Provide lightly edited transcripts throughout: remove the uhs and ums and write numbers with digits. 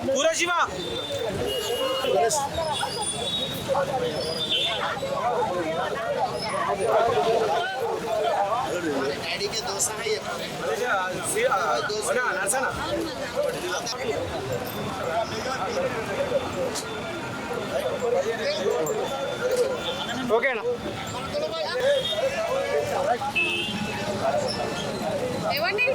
पूरा शिवा डैडी के दोस्त हैं ये ओके ना ఏవండి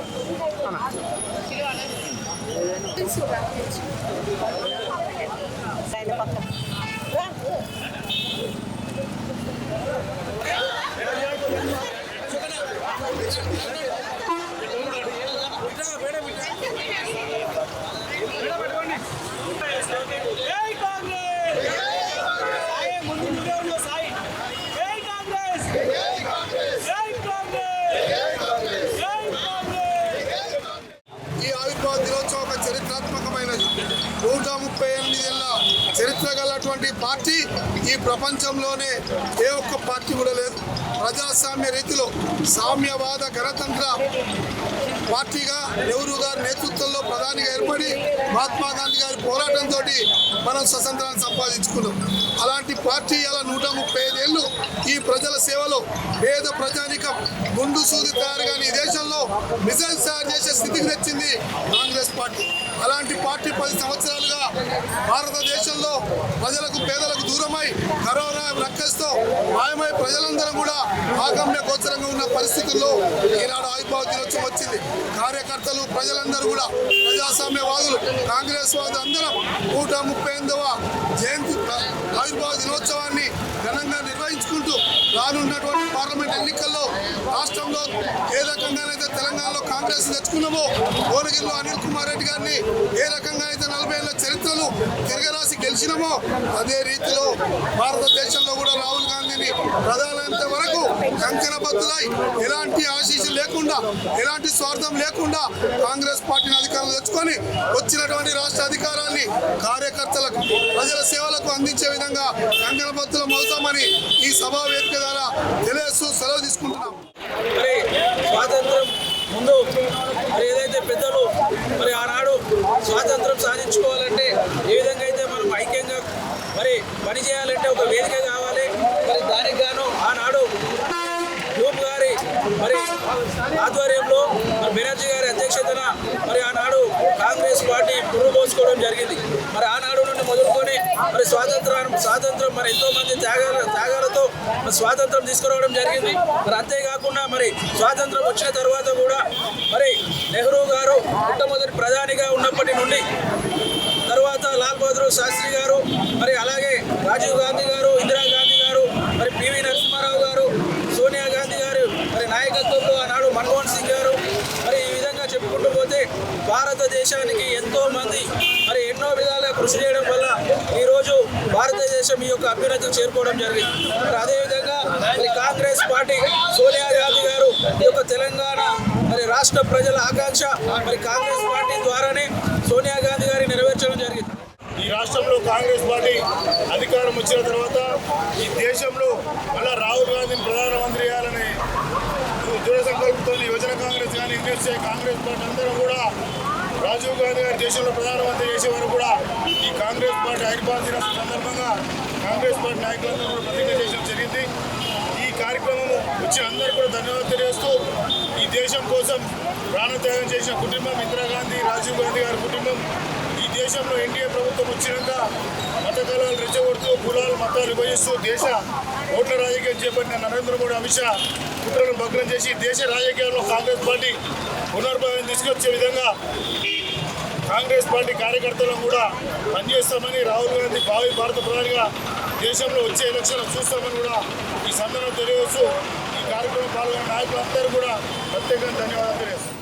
చరిత్ర గలటువంటి పార్టీ ఈ ప్రపంచంలోనే ఏ ఒక్క పార్టీ కూడా లేదు. ప్రజాస్వామ్య రీతిలో సామ్యవాద గణతంత్ర పార్టీగా నెహ్రూ గారి నేతృత్వంలో ప్రధానిగా ఏర్పడి మహాత్మా గాంధీ గారి పోరాటంతో మనం స్వతంత్రాన్ని సంపాదించుకున్నాం. అలాంటి పార్టీ అలా 135 ఏళ్ళు ఈ ప్రజల సేవలో పేద ప్రజానికం గుండు సూది తయారు కానీ ఈ దేశంలో మిసైల్స్ తయారు చేసే స్థితికి తెచ్చింది కాంగ్రెస్ పార్టీ. అలాంటి పార్టీ 10 సంవత్సరాలుగా భారతదేశంలో ప్రజలకు పేదలకు దూరమై కరోనా రక్కస్తో మాయమై ప్రజలందరం కూడా ఆగమ్య గోచరంగా ఉన్న పరిస్థితుల్లో ఈనాడు ఆవిర్భావ దినోత్సవం వచ్చింది. కార్యకర్తలు ప్రజలందరూ కూడా ప్రజాస్వామ్యవాదులు కాంగ్రెస్ వాదులు అందరం 138వ జయంతి ఆవిర్భావ దినోత్సవాన్ని ఘనంగా నిర్వహించుకుంటూ రానున్నటువంటి పార్లమెంట్ ఎన్నికల్లో రాష్ట్రంలో ఏ రకంగానైతే తెలంగాణలో కాంగ్రెస్ తెచ్చుకున్నామో భువనగిరిలో అనిల్ కుమార్ రెడ్డి గారిని ఏ రకంగా అయితే 40 ఏళ్ల చరిత్రలు తిరగరాసి గెలిచినామో అదే రీతిలో భారతదేశంలో కూడా రాహుల్ గాంధీని ప్రధానంత వరకు కంకణబద్దులై ఎలాంటి ఆశీస్సులు లేకుండా ఎలాంటి స్వార్థం లేకుండా కాంగ్రెస్ పార్టీని అధికారులు తెచ్చుకొని వచ్చినటువంటి రాష్ట్ర అధికారాన్ని కార్యకర్తలకు ప్రజల సేవలకు అందించే విధంగా కంకణబద్దులం అవుతామని ఈ సభా వేదిక ద్వారా తెలియజేస్తూ సెలవు తీసుకుంటున్నాం. స్వాతంత్రం ముందు ఏదైతే పెద్దలు ఆనాడు స్వాతంత్రం సాధించుకోవాలంటే ఏ విధంగా అయితే మనం ఐక్యంగా పని చేయాలంటే ఒక వేదిక కావాలి. దానికి గాను ఆనాడు యూప్ గారి ఆధ్వర్యంలో బెనర్జీ గారి అధ్యక్షతన ఆనాడు కాంగ్రెస్ పార్టీ పురుగోసుకోవడం జరిగింది. ఆనాడు నుండి మొదలుకొని స్వాతంత్రం ఎంతో మంది త్యాగాలతో స్వాతంత్రం తీసుకురావడం జరిగింది. అంతేకాకుండా స్వాతంత్రం వచ్చిన తర్వాత కూడా నెహ్రూ గారు మొట్టమొదటి ప్రధానిగా ఉన్నప్పటి నుండి తర్వాత లాల్ బహదూర్ శాస్త్రి గారు అలాగే రాజీవ్ గాంధీ గారు, ఇందిరాగాంధీ గారు, పివి నరసింహారావు గారు, సోనియా గాంధీ గారు నాయకత్వంలో ఆనాడు మన్మోహన్ సింగ్ గారు ఈ విధంగా చెప్పుకుంటూ పోతే భారతదేశానికి ఎంతో మంది ఎన్నో విధాలుగా కృషి చేయడం వల్ల ఈరోజు భారతదేశం ఈ యొక్క అభ్యున్నతికి చేరుకోవడం జరిగింది. అదేవిధంగా కాంగ్రెస్ పార్టీ సోనియా గాంధీ గారు ఈ యొక్క తెలంగాణ రాష్ట్ర ప్రజల ఆకాంక్ష కాంగ్రెస్ పార్టీ ద్వారానే సోనియా గాంధీ గారి నెరవేర్చడం జరిగింది. ఈ రాష్ట్రంలో కాంగ్రెస్ పార్టీ అధికారం వచ్చిన తర్వాత ఈ దేశంలో మళ్ళా రాహుల్ గాంధీని ప్రధానమంత్రి చేయాలని దృఢ సంకల్పంతో యువజన కాంగ్రెస్ కానీ ఇండియన్ కాంగ్రెస్ పార్టీ అందరూ కూడా రాజీవ్ గాంధీ గారి దేశంలో ప్రధానమంత్రి చేసే వరకు కూడా ఈ కాంగ్రెస్ పార్టీ ఆవిర్భావ దినోత్సవం సందర్భంగా కాంగ్రెస్ పార్టీ నాయకులందరూ కూడా ప్రతిజ్ఞ చేయడం జరిగింది. ఈ కార్యక్రమం వచ్చి అందరూ కూడా ధన్యవాదాలు తెలియజేస్తూ ఈ దేశం కోసం ప్రాణత్యాగం చేసిన కుటుంబం ఇందిరాగాంధీ, రాజీవ్ గాంధీ గారి కుటుంబం ఈ దేశంలో ఎన్డీఏ ప్రభుత్వం వచ్చినాక మత కళాలు రెచ్చగొడుతూ కులాలు మతాలు విభజిస్తూ దేశ ఓట్ల రాజకీయం చేపట్టిన నరేంద్ర మోడీ, అమిత్ షా కుట్రలను భగ్నం చేసి దేశ రాజకీయాల్లో కాంగ్రెస్ పార్టీ పునర్భావం తీసుకొచ్చే విధంగా కాంగ్రెస్ పార్టీ కార్యకర్తలను కూడా పనిచేస్తామని, రాహుల్ గాంధీ భావి భారత ప్రధానిగా దేశంలో వచ్చే ఎలక్షన్లు చూస్తామని కూడా ఈ సందర్భంగా తెలియవచ్చు. ఈ కార్యక్రమం పాల్గొన్న నాయకులందరూ కూడా ప్రత్యేకంగా ధన్యవాదాలు తెలియజేస్తారు.